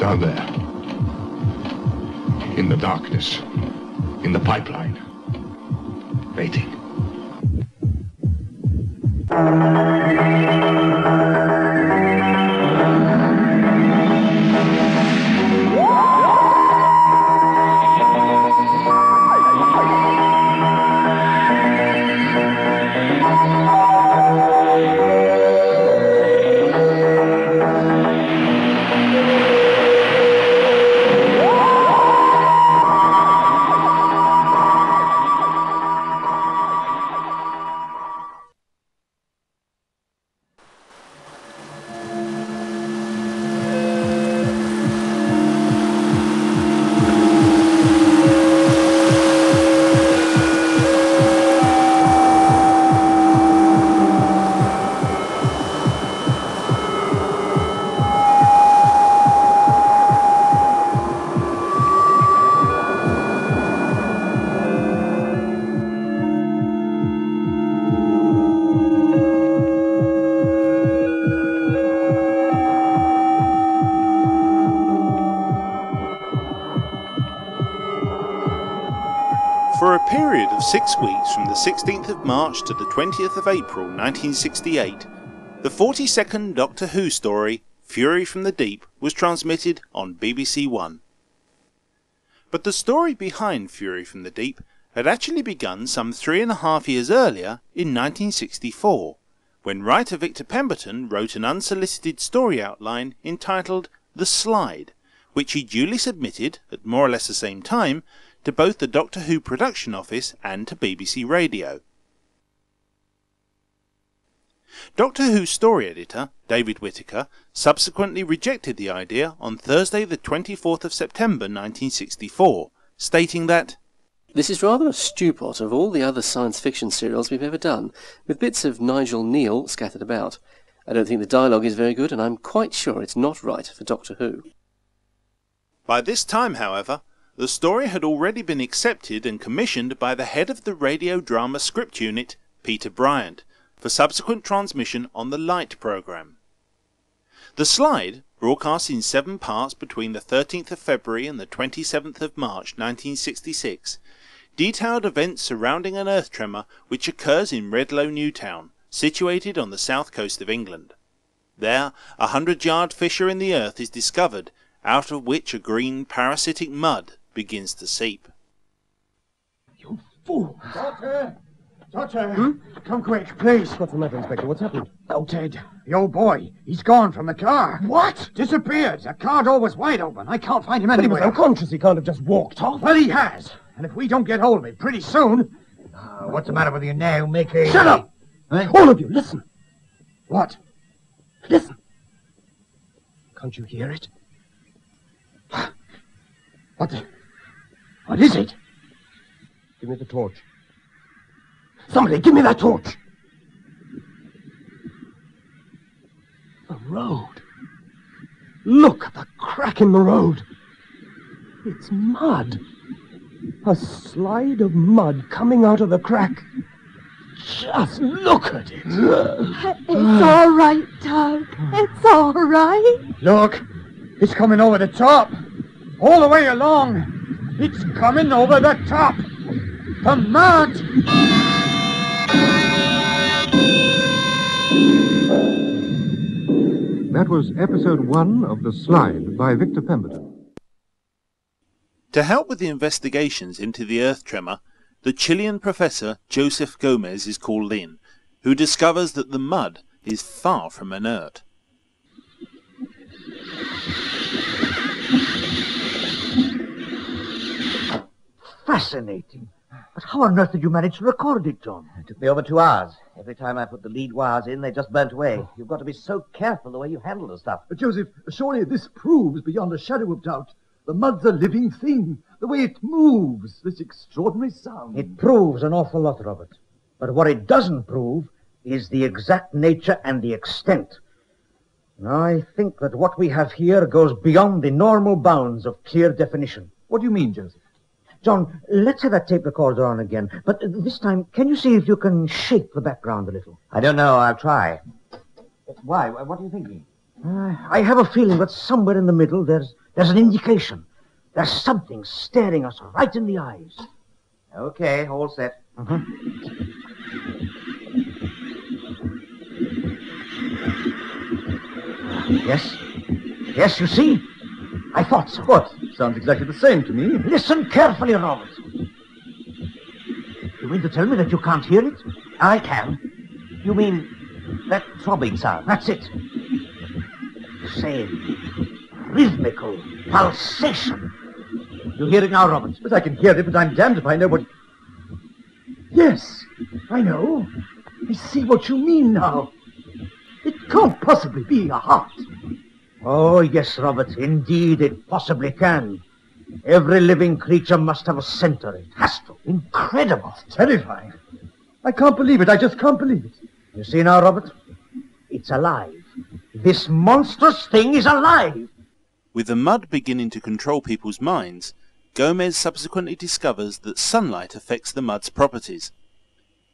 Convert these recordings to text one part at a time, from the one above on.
Down there. In the darkness. In the pipeline. Waiting. For a period of 6 weeks from the 16th of March to the 20th of April 1968, the 42nd Doctor Who story, Fury from the Deep, was transmitted on BBC One. But the story behind Fury from the Deep had actually begun some 3.5 years earlier in 1964, when writer Victor Pemberton wrote an unsolicited story outline entitled The Slide, which he duly submitted, at more or less the same time, to both the Doctor Who production office and to BBC Radio. Doctor Who story editor, David Whittaker, subsequently rejected the idea on Thursday the 24th of September 1964, stating that "This is rather a stew-pot of all the other science fiction serials we've ever done, with bits of Nigel Neal scattered about. I don't think the dialogue is very good, and I'm quite sure it's not right for Doctor Who." By this time, however, the story had already been accepted and commissioned by the head of the radio drama script unit, Peter Bryant, for subsequent transmission on the Light programme. The Slide, broadcast in 7 parts between the 13th of February and the 27th of March 1966, detailed events surrounding an earth tremor which occurs in Redlow Newtown, situated on the south coast of England. There, a 100-yard fissure in the earth is discovered, out of which a green parasitic mud begins to seep. You fool! Doctor! Doctor! Come quick, please. What's the matter, Inspector? What's happened? Oh, Ted, the old boy. He's gone from the car. What? Disappeared. The car door was wide open. I can't find him But he anywhere. was unconscious. He can't have just walked off. Well, he has. And if we don't get hold of him pretty soon... What's the matter with you now, Mickey? Shut up! Eh? All of you, listen. What? Listen. Can't you hear it? What is it? Give me the torch. Somebody, give me that torch. The road. Look at the crack in the road. It's mud. A slide of mud coming out of the crack. Just look at it. It's all right, Doug. It's all right. Look, it's coming over the top. All the way along. It's coming over the top. The mud. That was episode 1 of The Slide by Victor Pemberton. To help with the investigations into the earth tremor, the Chilean professor Joseph Gomez is called in, who discovers that the mud is far from inert. Fascinating. But how on earth did you manage to record it, John? It took me over 2 hours. Every time I put the lead wires in, they just burnt away. You've got to be so careful the way you handle the stuff. Joseph, surely this proves beyond a shadow of doubt the mud's a living thing. The way it moves, this extraordinary sound. It proves an awful lot of it. But what it doesn't prove is the exact nature and the extent. Now, I think that what we have here goes beyond the normal bounds of clear definition. What do you mean, Joseph? John, let's have that tape recorder on again. But this time, can you see if you can shape the background a little? I don't know. I'll try. Why? What are you thinking? I have a feeling that somewhere in the middle there's an indication. There's something staring us right in the eyes. Okay, all set. Yes, you see? I thought so. What? Sounds exactly the same to me. Listen carefully, Robert. You mean to tell me that you can't hear it? I can. You mean that throbbing sound? That's it. Same. Rhythmical pulsation. You hear it now, Robert? But I can hear it, but I'm damned if I know what... Yes, I know. I see what you mean now. It can't possibly be a heart. Oh, yes, Robert. Indeed, it possibly can. Every living creature must have a center. It has to. Incredible. It's terrifying. I can't believe it. I just can't believe it. You see now, Robert? It's alive. This monstrous thing is alive. With the mud beginning to control people's minds, Gomez subsequently discovers that sunlight affects the mud's properties.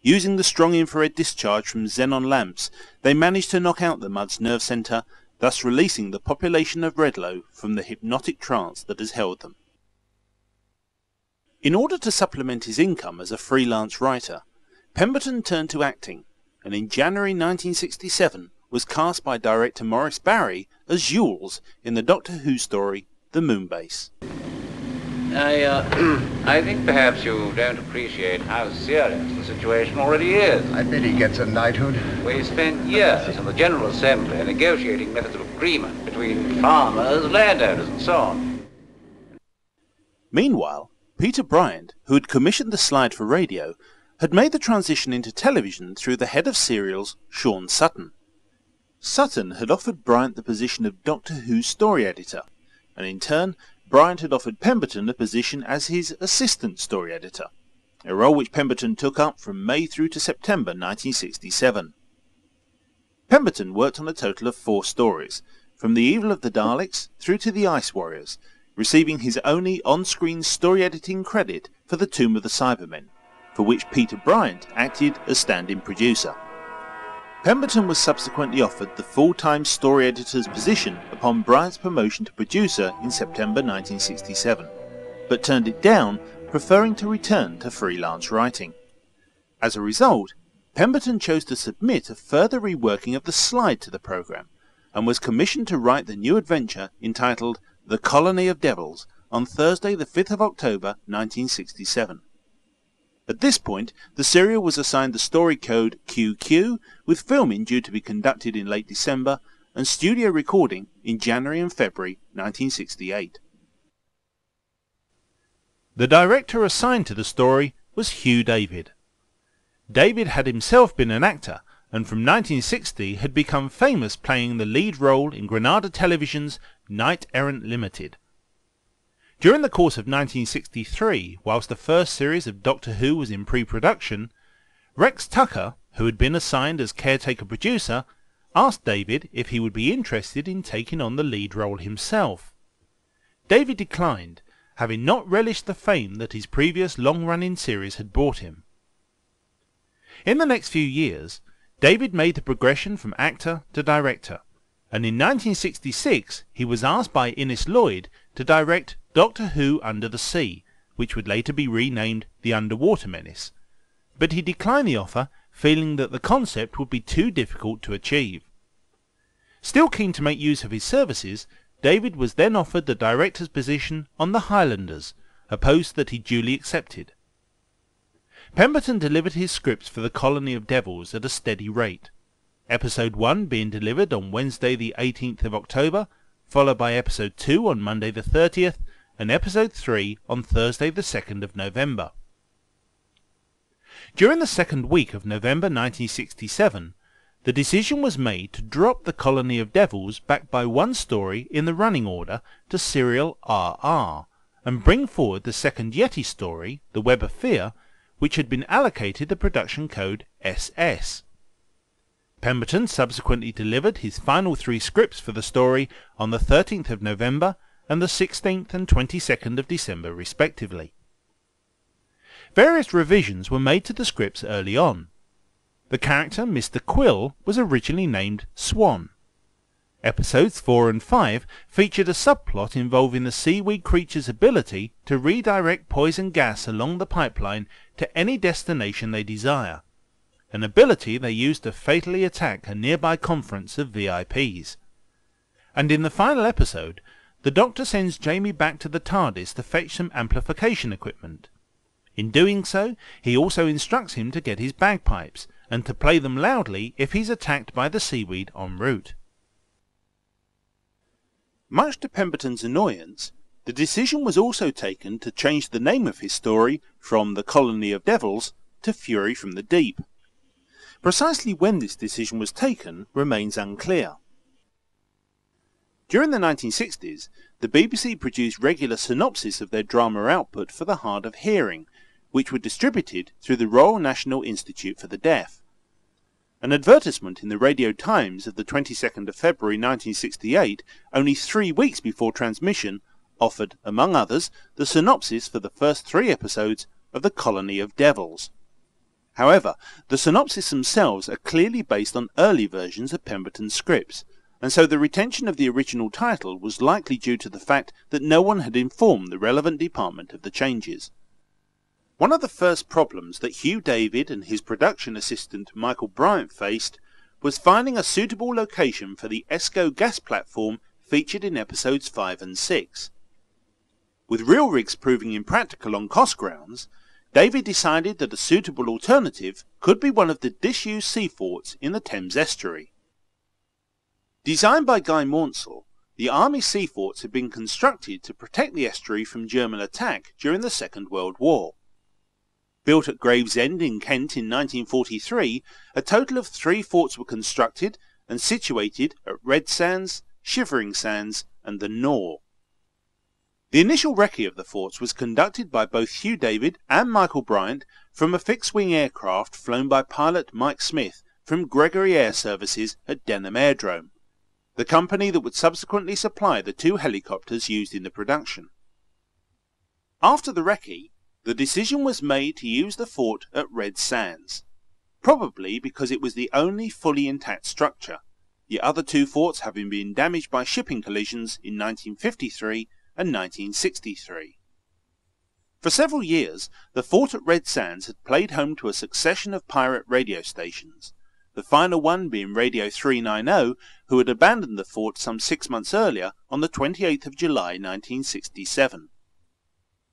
Using the strong infrared discharge from xenon lamps, they manage to knock out the mud's nerve centre, thus releasing the population of Redlow from the hypnotic trance that has held them. In order to supplement his income as a freelance writer, Pemberton turned to acting, and in January 1967 was cast by director Maurice Barry as Jules in the Doctor Who story The Moonbase. I think perhaps you don't appreciate how serious the situation already is. I bet he gets a knighthood. We spent years in the General Assembly negotiating methods of agreement between farmers, landowners, and so on. Meanwhile, Peter Bryant, who had commissioned the slide for radio, had made the transition into television through the head of serials, Sean Sutton. Sutton had offered Bryant the position of Doctor Who story editor, and in turn, Bryant had offered Pemberton a position as his assistant story editor, a role which Pemberton took up from May through to September 1967. Pemberton worked on a total of 4 stories, from The Evil of the Daleks through to The Ice Warriors, receiving his only on-screen story editing credit for The Tomb of the Cybermen, for which Peter Bryant acted as stand-in producer. Pemberton was subsequently offered the full-time story editor's position upon Bryant's promotion to producer in September 1967, but turned it down, preferring to return to freelance writing. As a result, Pemberton chose to submit a further reworking of the slide to the programme, and was commissioned to write the new adventure entitled The Colony of Devils on Thursday the 5th of October 1967. At this point, the serial was assigned the story code QQ, with filming due to be conducted in late December and studio recording in January and February 1968. The director assigned to the story was Hugh David. David had himself been an actor, and from 1960 had become famous playing the lead role in Granada Television's Knight Errant Limited. During the course of 1963, whilst the first series of Doctor Who was in pre-production, Rex Tucker, who had been assigned as caretaker producer, asked David if he would be interested in taking on the lead role himself. David declined, having not relished the fame that his previous long-running series had brought him. In the next few years, David made the progression from actor to director, and in 1966 he was asked by Innes Lloyd to direct Doctor Who Under the Sea, which would later be renamed The Underwater Menace, but he declined the offer, feeling that the concept would be too difficult to achieve. Still keen to make use of his services, David was then offered the director's position on The Highlanders, a post that he duly accepted. Pemberton delivered his scripts for The Colony of Devils at a steady rate, Episode 1 being delivered on Wednesday the 18th of October, followed by Episode 2 on Monday the 30th, and Episode 3 on Thursday the 2nd of November. During the second week of November 1967, the decision was made to drop The Colony of Devils back by one story in the running order to Serial RR, and bring forward the second Yeti story, The Web of Fear, which had been allocated the production code SS. Pemberton subsequently delivered his final 3 scripts for the story on the 13th of November and the 16th and 22nd of December respectively. Various revisions were made to the scripts early on. The character Mr. Quill was originally named Swan. Episodes 4 and 5 featured a subplot involving the seaweed creature's ability to redirect poison gas along the pipeline to any destination they desire, an ability they used to fatally attack a nearby conference of VIPs. And in the final episode, the Doctor sends Jamie back to the TARDIS to fetch some amplification equipment. In doing so, he also instructs him to get his bagpipes, and to play them loudly if he's attacked by the seaweed en route. Much to Pemberton's annoyance, the decision was also taken to change the name of his story from The Colony of Devils to Fury from the Deep. Precisely when this decision was taken remains unclear. During the 1960s, the BBC produced regular synopses of their drama output for the hard of hearing, which were distributed through the Royal National Institute for the Deaf. An advertisement in the Radio Times of the 22nd of February 1968, only 3 weeks before transmission, offered, among others, the synopsis for the first 3 episodes of The Colony of Devils. However, the synopses themselves are clearly based on early versions of Pemberton's scripts, and so the retention of the original title was likely due to the fact that no one had informed the relevant department of the changes. One of the first problems that Hugh David and his production assistant Michael Bryant faced was finding a suitable location for the ESCO gas platform featured in episodes 5 and 6. With real rigs proving impractical on cost grounds, David decided that a suitable alternative could be one of the disused sea forts in the Thames estuary. Designed by Guy Maunsell, the Army sea forts had been constructed to protect the estuary from German attack during the Second World War. Built at Gravesend in Kent in 1943, a total of 3 forts were constructed and situated at Red Sands, Shivering Sands and the Nore. The initial recce of the forts was conducted by both Hugh David and Michael Bryant from a fixed-wing aircraft flown by pilot Mike Smith from Gregory Air Services at Denham Airdrome, the company that would subsequently supply the 2 helicopters used in the production. After the recce, the decision was made to use the fort at Red Sands, probably because it was the only fully intact structure, the other 2 forts having been damaged by shipping collisions in 1953 and 1963. For several years, the fort at Red Sands had played home to a succession of pirate radio stations, the final one being Radio 390, who had abandoned the fort some 6 months earlier on the 28th of July 1967.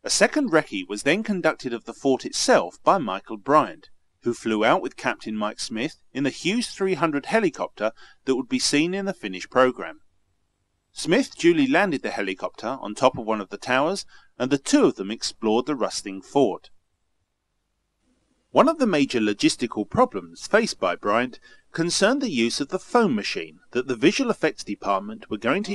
A second recce was then conducted of the fort itself by Michael Bryant, who flew out with Captain Mike Smith in the Hughes 300 helicopter that would be seen in the finished programme. Smith duly landed the helicopter on top of one of the towers, and the 2 of them explored the rusting fort. One of the major logistical problems faced by Bryant concerned the use of the foam machine that the visual effects department were going to